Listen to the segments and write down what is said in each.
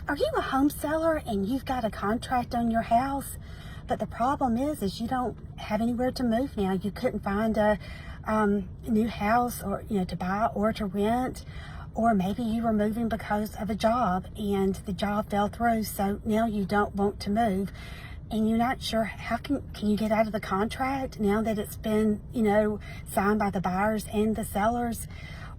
Are you a home seller and you've got a contract on your house, but the problem is you don't have anywhere to move now? You couldn't find a new house, or to buy or to rent, or maybe you were moving because of a job and the job fell through, so now you don't want to move, and you're not sure how can you get out of the contract now that it's been signed by the buyers and the sellers.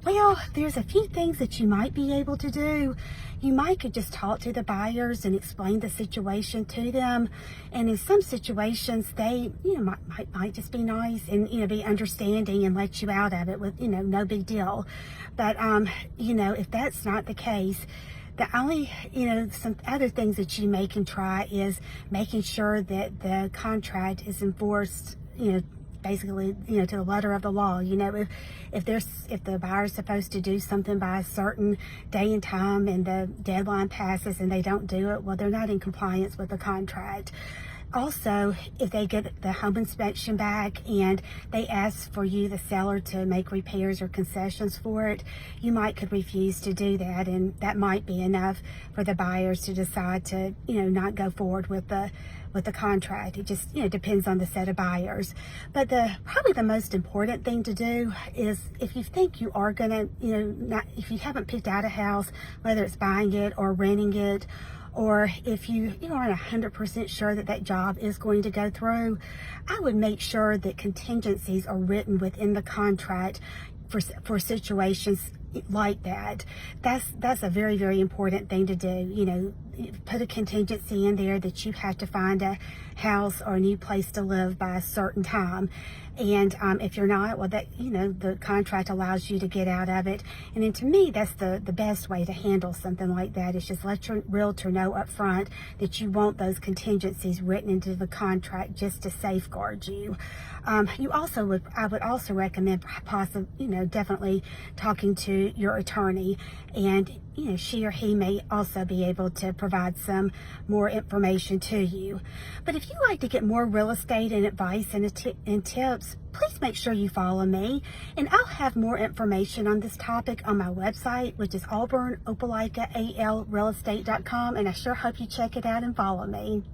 Well, there's a few things that you might be able to do. You could just talk to the buyers and explain the situation to them. And in some situations, they, might just be nice and, be understanding and let you out of it with, no big deal. But, if that's not the case, the only, some other things that you can try is making sure that the contract is enforced, basically, to the letter of the law. If the buyer's supposed to do something by a certain day and time and the deadline passes and they don't do it, well, they're not in compliance with the contract. Also, if they get the home inspection back and they ask for you, the seller, to make repairs or concessions for it, you could refuse to do that, and that might be enough for the buyers to decide to, not go forward with the contract. It just, depends on the set of buyers. But probably the most important thing to do is, if you think you are gonna, if you haven't picked out a house, whether it's buying it or renting it, or if you aren't 100% sure that job is going to go through, I would make sure that contingencies are written within the contract for situations like that. That's a very, very important thing to do. Put a contingency in there that you have to find a house or a new place to live by a certain time. And if you're not, well, that the contract allows you to get out of it. And then, to me, that's the best way to handle something like that, is just let your realtor know up front that you want those contingencies written into the contract just to safeguard you. I would also recommend definitely talking to your attorney, and she or he may also be able to provide some more information to you. But if you'd like to get more real estate and advice and tips, please make sure you follow me, and I'll have more information on this topic on my website, which is auburnopelikarealestate.com, and I sure hope you check it out and follow me.